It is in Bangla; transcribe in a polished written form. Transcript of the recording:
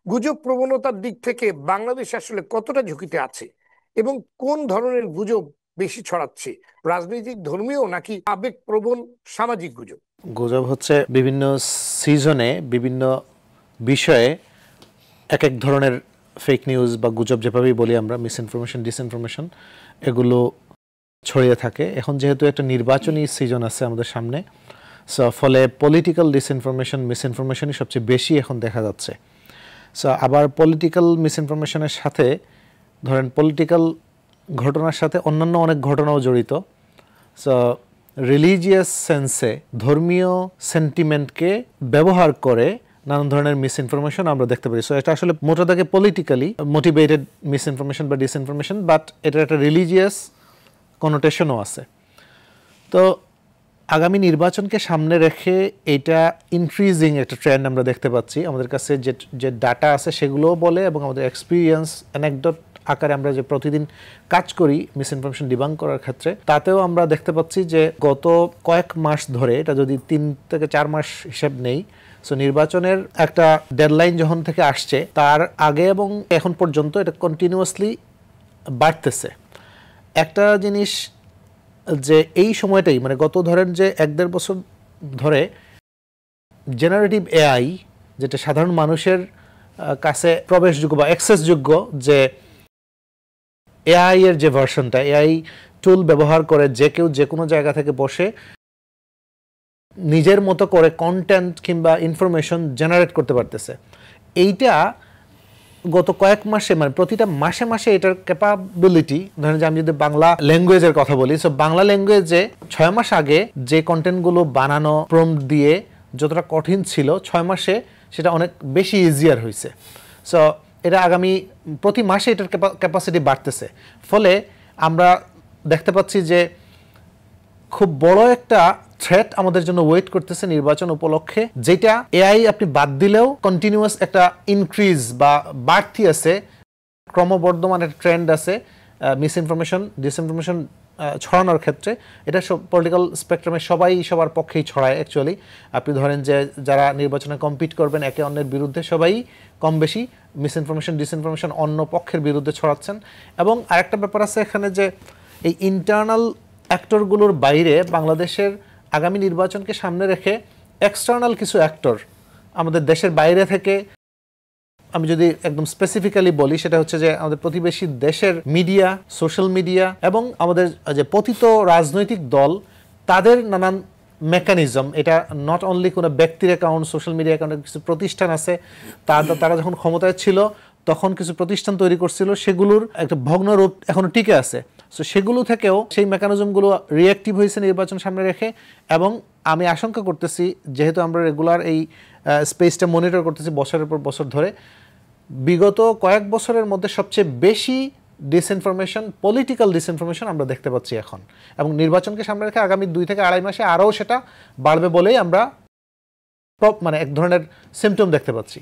গুজব প্রবণতার দিক থেকে বাংলাদেশ আসলে কতটা ঝুঁকিতে আছে এবং কোন ধরনের গুজব বেশি ছড়াচ্ছে, রাজনৈতিক, ধর্মীয় নাকি আবেগপ্রবণ সামাজিক গুজব? গুজব হচ্ছে বিভিন্ন সিজনে বিভিন্ন বিষয়ে এক এক ধরনের ফেক নিউজ বা গুজব যেভাবেই বলি আমরা, মিসইনফরমেশন, ডিসইনফরমেশন, এগুলো ছড়িয়ে থাকে। এখন যেহেতু একটা নির্বাচনী সিজন আছে আমাদের সামনে, সো ফলে পলিটিক্যাল ডিসইনফরমেশন, মিসইনফরমেশনই সবচেয়ে বেশি এখন দেখা যাচ্ছে। সো আবার পলিটিক্যাল মিসইনফরমেশনের সাথে ধরেন পলিটিক্যাল ঘটনার সাথে অন্যান্য অনেক ঘটনাও জড়িত। সো রিলিজিয়াস সেন্সে ধর্মীয় সেন্টিমেন্টকে ব্যবহার করে নানান ধরনের মিসইনফরমেশন আমরা দেখতে পারি। সো এটা আসলে মোটা দাগে পলিটিক্যালি মোটিভেটেড মিসইনফরমেশন বা ডিসইনফরমেশন, বাট এটার একটা রিলিজিয়াস কনোটেশনও আছে। তো আগামী নির্বাচনকে সামনে রেখে এটা ইনক্রিজিং একটা ট্রেন্ড আমরা দেখতে পাচ্ছি। আমাদের কাছে যে ডাটা আছে সেগুলোও বলে, এবং আমাদের এক্সপিরিয়েন্স অ্যানেকডট আকারে আমরা যে প্রতিদিন কাজ করি মিসইনফরমেশন ডিবাঙ্ক করার ক্ষেত্রে, তাতেও আমরা দেখতে পাচ্ছি যে গত কয়েক মাস ধরে, এটা যদি 3 থেকে 4 মাস হিসেব নেই, সো নির্বাচনের একটা ডেডলাইন যখন থেকে আসছে তার আগে এবং এখন পর্যন্ত এটা কন্টিনিউয়াসলি বাড়তেছে। একটা জিনিস যে এই সময়টাই, মানে গত ধরেন যে 1-1.5 বছর ধরে জেনারেটিভ এআই, যেটা সাধারণ মানুষের কাছে প্রবেশযোগ্য বা অ্যাক্সেসযোগ্য, যে এআই এর যে ভার্সনটা, এআই টুল ব্যবহার করে যে কেউ যে কোনো জায়গা থেকে বসে নিজের মতো করে কন্টেন্ট কিংবা ইনফরমেশন জেনারেট করতে পারতেছে। এইটা গত কয়েক মাসে, মানে প্রতিটা মাসে মাসে এটার ক্যাপাবিলিটি, ধরেন যে আমি যদি বাংলা ল্যাঙ্গুয়েজের কথা বলি, সো বাংলা ল্যাঙ্গুয়েজে 6 মাস আগে যে কন্টেন্টগুলো বানানো প্রম্পট দিয়ে যতটা কঠিন ছিল, 6 মাসে সেটা অনেক বেশি ইজিয়ার হয়েছে। সো এটা আগামী প্রতি মাসে এটার ক্যাপাসিটি বাড়তেছে। ফলে আমরা দেখতে পাচ্ছি যে খুব বড় একটা থ্রেট আমাদের জন্য ওয়েট করতেছে নির্বাচন উপলক্ষে, যেটা এআই আপনি বাদ দিলেও কন্টিনিউয়াস একটা ইনক্রিজ বা বাড়তি আছে, ক্রমবর্ধমান একটা ট্রেন্ড আছে মিসইনফরমেশন, ডিসইনফরমেশন ছড়ানোর ক্ষেত্রে। এটা সব পলিটিক্যাল স্পেকট্রামে সবাই সবার পক্ষেই ছড়ায় অ্যাকচুয়ালি। আপনি ধরেন যে যারা নির্বাচনে কম্পিট করবেন একে অন্যের বিরুদ্ধে, সবাই কম বেশি মিসইনফরমেশন, ডিসইনফরমেশন অন্য পক্ষের বিরুদ্ধে ছড়াচ্ছেন। এবং আরেকটা ব্যাপার আছে এখানে, যে এই ইন্টারনাল অ্যাক্টরগুলোর বাইরে বাংলাদেশের আগামী নির্বাচনকে সামনে রেখে এক্সটার্নাল কিছু অ্যাক্টর আমাদের দেশের বাইরে থেকে, আমি যদি একদম স্পেসিফিক্যালি বলি, সেটা হচ্ছে যে আমাদের প্রতিবেশী দেশের মিডিয়া, সোশ্যাল মিডিয়া এবং আমাদের যে পতিত রাজনৈতিক দল, তাদের নানান মেকানিজম। এটা নট অনলি কোনো ব্যক্তির অ্যাকাউন্ট, সোশ্যাল মিডিয়া অ্যাকাউন্টে কিছু প্রতিষ্ঠান আছে, তারা যখন ক্ষমতায় ছিল তখন কিছু প্রতিষ্ঠান তৈরি করছিল, সেগুলোর একটা ভগ্ন রূপ এখনো টিকে আছে। সো সেগুলো থেকেও সেই মেকানিজমগুলো রিঅ্যাক্টিভ হয়েছে নির্বাচন সামনে রেখে। এবং আমি আশঙ্কা করতেছি, যেহেতু আমরা রেগুলার এই স্পেসটা মনিটর করতেছি বছরের পর বছর ধরে, বিগত কয়েক বছরের মধ্যে সবচেয়ে বেশি ডিসইনফরমেশন, পলিটিক্যাল ডিসইনফরমেশন আমরা দেখতে পাচ্ছি এখন। এবং নির্বাচনকে সামনে রেখে আগামী 2 থেকে 2.5 মাসে আরও সেটা বাড়বে বলেই আমরা মানে এক ধরনের সিমটম দেখতে পাচ্ছি।